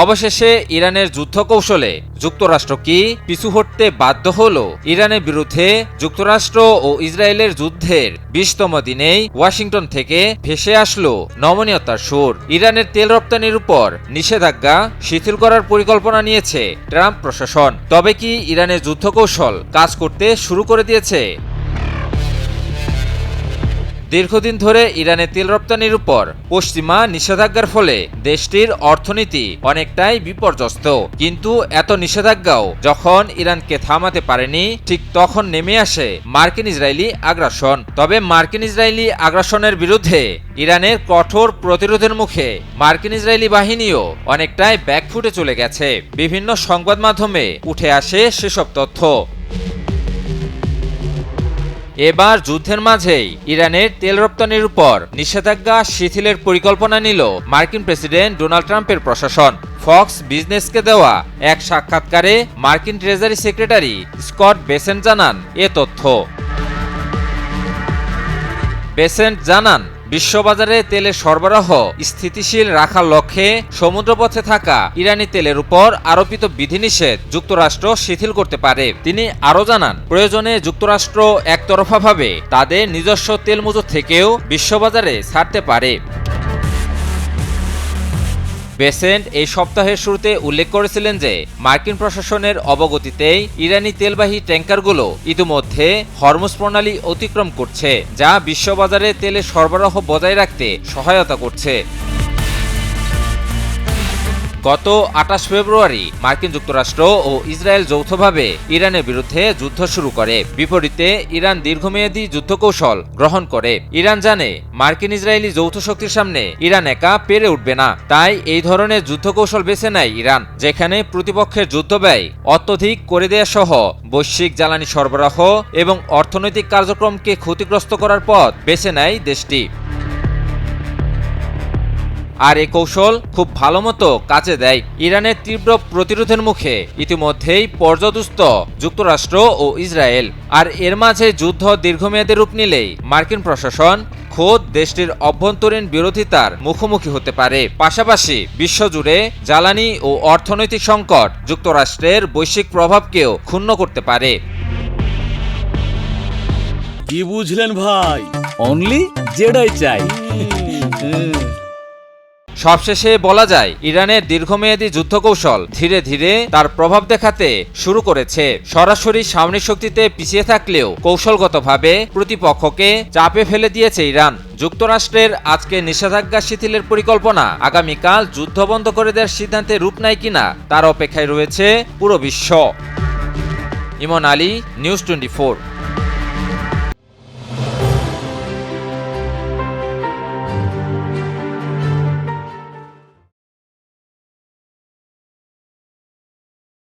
অবশেষে ইরানের যুদ্ধ কৌশলে যুক্তরাষ্ট্র কি পিছু হটতে বাধ্য হল? ইরানের বিরুদ্ধে যুক্তরাষ্ট্র ও ইসরায়েলের যুদ্ধের ২০তম দিনেই ওয়াশিংটন থেকে ভেসে আসলো নমনীয়তার সুর। ইরানের তেল রপ্তানির উপর নিষেধাজ্ঞা শিথিল করার পরিকল্পনা নিয়েছে ট্রাম্প প্রশাসন। তবে কি ইরানের যুদ্ধ কৌশল কাজ করতে শুরু করে দিয়েছে? দীর্ঘদিন ধরে ইরানের তেল রপ্তানির উপর পশ্চিমা নিষেধাজ্ঞার ফলে দেশটির অর্থনীতি অনেকটাই বিপর্যস্ত। কিন্তু এত নিষেধাজ্ঞাও যখন ইরানকে থামাতে পারেনি, ঠিক তখন নেমে আসে মার্কিন ইসরায়েলি আগ্রাসন। তবে মার্কিন ইসরায়েলি আগ্রাসনের বিরুদ্ধে ইরানের কঠোর প্রতিরোধের মুখে মার্কিন ইসরায়েলি বাহিনীও অনেকটাই ব্যাকফুটে চলে গেছে। বিভিন্ন সংবাদ মাধ্যমে উঠে আসে সেসব তথ্য। এবার যুদ্ধের মাঝেই ইরানের তেল রপ্তানির উপর নিষেধাজ্ঞা শিথিলের পরিকল্পনা নিল মার্কিন প্রেসিডেন্ট ডোনাল্ড ট্রাম্পের প্রশাসন। ফক্স বিজনেসকে দেওয়া এক সাক্ষাৎকারে মার্কিন ট্রেজারি সেক্রেটারি স্কট বেসেন্ট জানান এ তথ্য। বেসেন্ট জানান, বিশ্ববাজারে তেলের সরবরাহ স্থিতিশীল রাখার লক্ষ্যে সমুদ্রপথে থাকা ইরানি তেলের উপর আরোপিত বিধিনিষেধ যুক্তরাষ্ট্র শিথিল করতে পারে। তিনি আরও জানান, প্রয়োজনে যুক্তরাষ্ট্র একতরফাভাবে তাদের নিজস্ব তেল মজুত থেকেও বিশ্ববাজারে ছাড়তে পারে। বেসেন্ট এই সপ্তাহের শুরুতে উল্লেখ করেছিলেন যে মার্কিন প্রশাসনের অবগতিতেই ইরানি তেলবাহী ট্যাঙ্কারগুলো ইতিমধ্যে হরমুজ প্রণালী অতিক্রম করছে, যা বিশ্ববাজারে তেলের সরবরাহ বজায় রাখতে সহায়তা করছে। গত ২৮ ফেব্রুয়ারি মার্কিন যুক্তরাষ্ট্র ও ইসরায়েল যৌথভাবে ইরানের বিরুদ্ধে যুদ্ধ শুরু করে। বিপরীতে ইরান দীর্ঘমেয়াদী যুদ্ধ কৌশল গ্রহণ করে। ইরান জানে মার্কিন ইসরায়েলি যৌথ শক্তির সামনে ইরান একা পেরে উঠবে না। তাই এই ধরনের যুদ্ধ কৌশল বেছে নেয় ইরান, যেখানে প্রতিপক্ষের যুদ্ধ ব্যয় অত্যধিক করে দেয়া সহ বৈশ্বিক জ্বালানি সরবরাহ এবং অর্থনৈতিক কার্যক্রমকে ক্ষতিগ্রস্ত করার পথ বেছে নেয় দেশটি। আর এই কৌশল খুব ভালোমতো কাজে দেয়। ইরানের তীব্র প্রতিরোধের মুখে ইতিমধ্যেই পর্যদুস্ত যুক্তরাষ্ট্র ও ইসরায়েল। আর এর মাঝে যুদ্ধ দীর্ঘমেয়াদী রূপ নিলেই মার্কিন প্রশাসন খোদ দেশটির অভ্যন্তরীণ বিরোধিতার মুখোমুখি হতে পারে। পাশাপাশি বিশ্বজুড়ে জ্বালানি ও অর্থনৈতিক সংকট যুক্তরাষ্ট্রের বৈশ্বিক প্রভাবকেও ক্ষুণ্ণ করতে পারে। কি বুঝলেন ভাই? অনলি যেটাই চাই। সবশেষে বলা যায়, ইরানের দীর্ঘমেয়াদী যুদ্ধ কৌশল ধীরে ধীরে তার প্রভাব দেখাতে শুরু করেছে। সরাসরি সামরিক শক্তিতে পিছিয়ে থাকলেও কৌশলগতভাবে প্রতিপক্ষকে চাপে ফেলে দিয়েছে ইরান। যুক্তরাষ্ট্রের আজকে নিষেধাজ্ঞা শিথিলের পরিকল্পনা আগামীকাল যুদ্ধ বন্ধ করে দেওয়ার সিদ্ধান্তে রূপ নেয় কিনা তার অপেক্ষায় রয়েছে পুরো বিশ্ব। ইমন আলী, নিউজ 24।